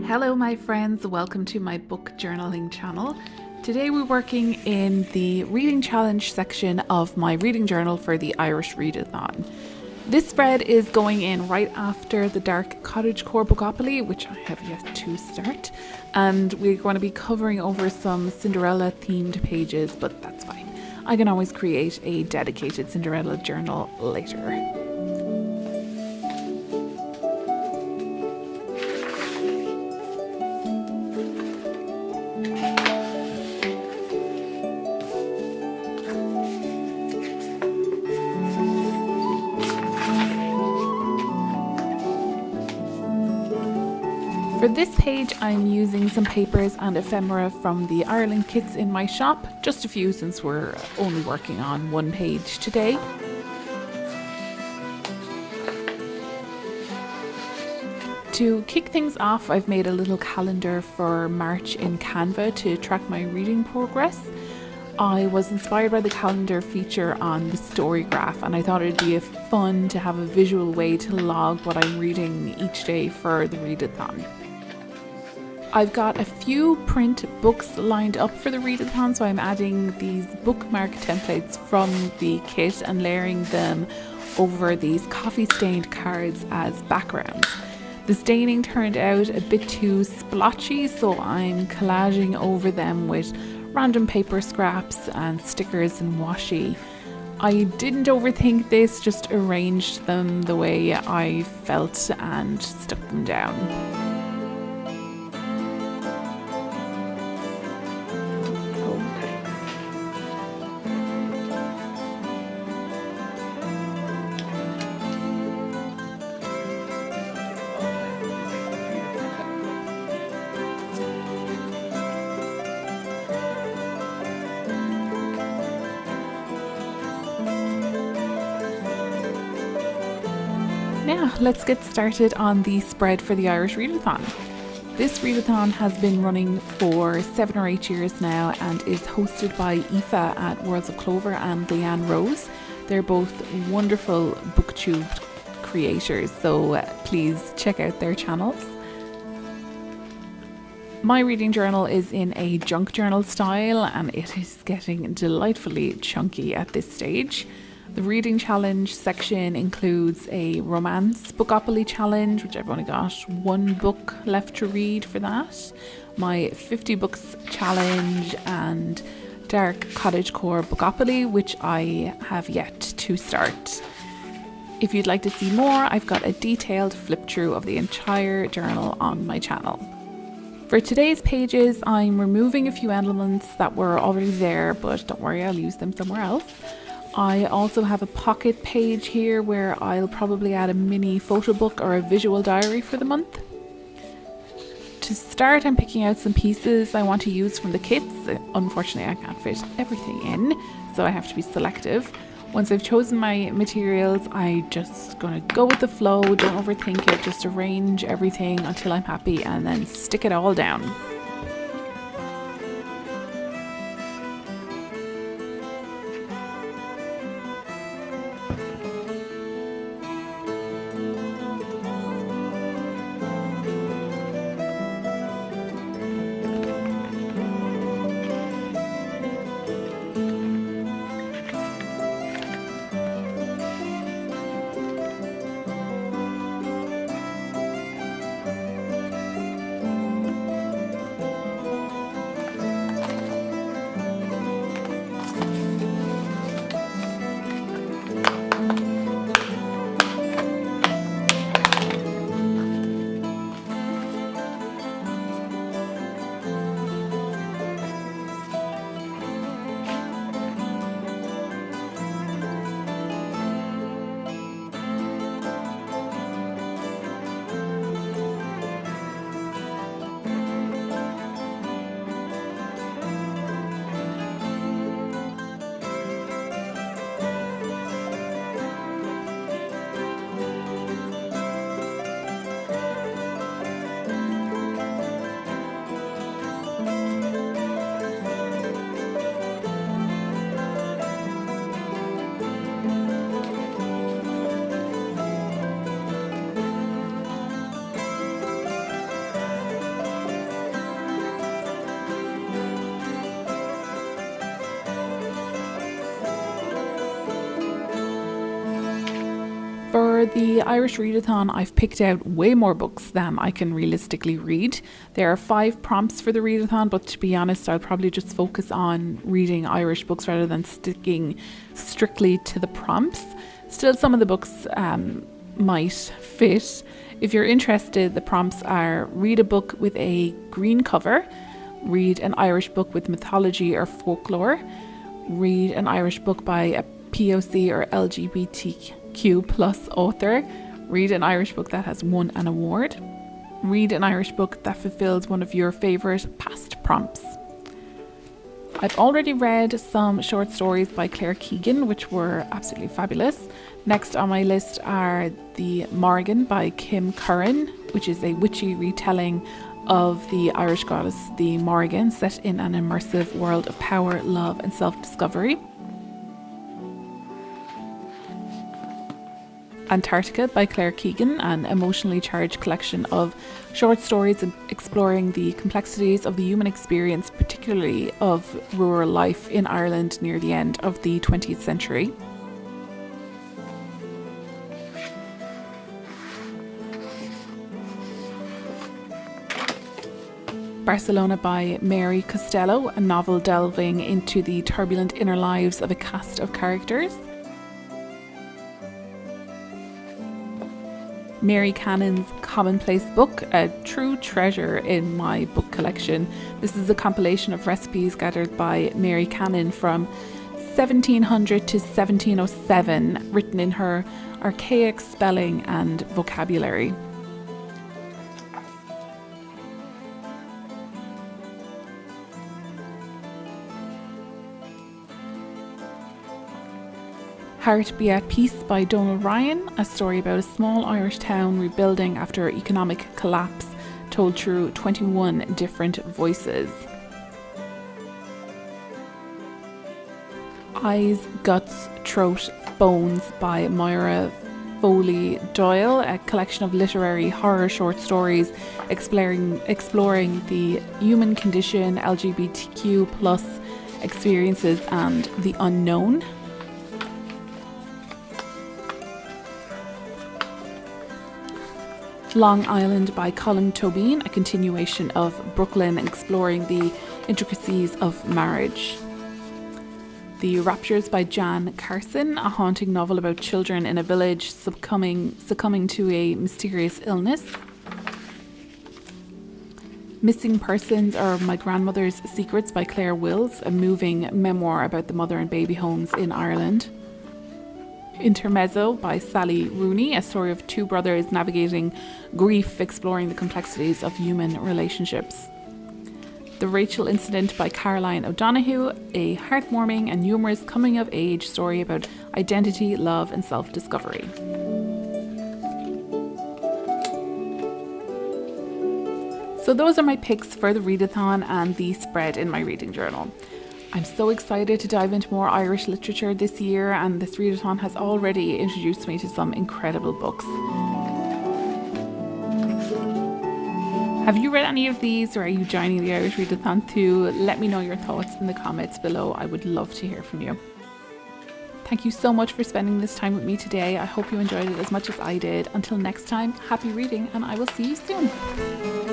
Hello my friends, welcome to my book journaling channel. Today we're working in the reading challenge section of my reading journal for the Irish Readathon. This spread is going in right after the Dark Cottagecore Bookopoly, which I have yet to start, and we're going to be covering over some Cinderella themed pages, but that's fine. I can always create a dedicated Cinderella journal later. For this page, I'm using some papers and ephemera from the Ireland kits in my shop, just a few since we're only working on one page today. To kick things off, I've made a little calendar for March in Canva to track my reading progress. I was inspired by the calendar feature on the story graph, and I thought it'd be fun to have a visual way to log what I'm reading each day for the readathon. I've got a few print books lined up for the readathon, so I'm adding these bookmark templates from the kit and layering them over these coffee stained cards as backgrounds. The staining turned out a bit too splotchy, so I'm collaging over them with random paper scraps and stickers and washi. I didn't overthink this, just arranged them the way I felt and stuck them down. Now, let's get started on the spread for the Irish Readathon. This readathon has been running for 7 or 8 years now and is hosted by Aoife at Worlds of Clover and Leanne Rose. They're both wonderful booktube creators, so please check out their channels. My reading journal is in a junk journal style and it is getting delightfully chunky at this stage. The reading challenge section includes a romance bookopoly challenge, which I've only got one book left to read for that, my 50 books challenge, and Dark Cottagecore Bookopoly, which I have yet to start. If you'd like to see more, I've got a detailed flip through of the entire journal on my channel. For today's pages, I'm removing a few elements that were already there, but don't worry, I'll use them somewhere else. I also have a pocket page here where I'll probably add a mini photo book or a visual diary for the month. To start, I'm picking out some pieces I want to use from the kits. Unfortunately, I can't fit everything in, so I have to be selective. Once I've chosen my materials, I'm just going to go with the flow, don't overthink it, just arrange everything until I'm happy and then stick it all down. For the Irish Readathon, I've picked out way more books than I can realistically read. There are 5 prompts for the Readathon, but to be honest, I'll probably just focus on reading Irish books rather than sticking strictly to the prompts. Still, some of the books might fit. If you're interested, the prompts are: read a book with a green cover, read an Irish book with mythology or folklore, read an Irish book by a POC or LGBTQ plus author, read an Irish book that has won an award, read an Irish book that fulfills one of your favourite past prompts. I've already read some short stories by Claire Keegan, which were absolutely fabulous. Next on my list are The Morrigan by Kim Curran, which is a witchy retelling of the Irish goddess the Morrigan, set in an immersive world of power, love and self-discovery. Antarctica by Claire Keegan, an emotionally charged collection of short stories exploring the complexities of the human experience, particularly of rural life in Ireland near the end of the 20th century. Barcelona by Mary Costello, a novel delving into the turbulent inner lives of a cast of characters. Mary Cannon's Commonplace Book, a true treasure in my book collection. This is a compilation of recipes gathered by Mary Cannon from 1700 to 1707, written in her archaic spelling and vocabulary. Heart Be at Peace by Donal Ryan, a story about a small Irish town rebuilding after economic collapse, told through 21 different voices. Eyes, Guts, Throat, Bones by Moira Foley Doyle, a collection of literary horror short stories exploring the human condition, LGBTQ plus experiences and the unknown. Long Island by Colin Tobin, a continuation of Brooklyn exploring the intricacies of marriage. The Raptures by Jan Carson, a haunting novel about children in a village succumbing to a mysterious illness. Missing Persons or My Grandmother's Secrets by Claire Wills, a moving memoir about the mother and baby homes in Ireland. Intermezzo by Sally Rooney, a story of 2 brothers navigating grief, exploring the complexities of human relationships. The Rachel Incident by Caroline O'Donoghue, a heartwarming and humorous coming-of-age story about identity, love and self-discovery. So those are my picks for the readathon and the spread in my reading journal. I'm so excited to dive into more Irish literature this year, and this readathon has already introduced me to some incredible books. Have you read any of these, or are you joining the Irish Readathon too? Let me know your thoughts in the comments below. I would love to hear from you. Thank you so much for spending this time with me today. I hope you enjoyed it as much as I did. Until next time, happy reading, and I will see you soon.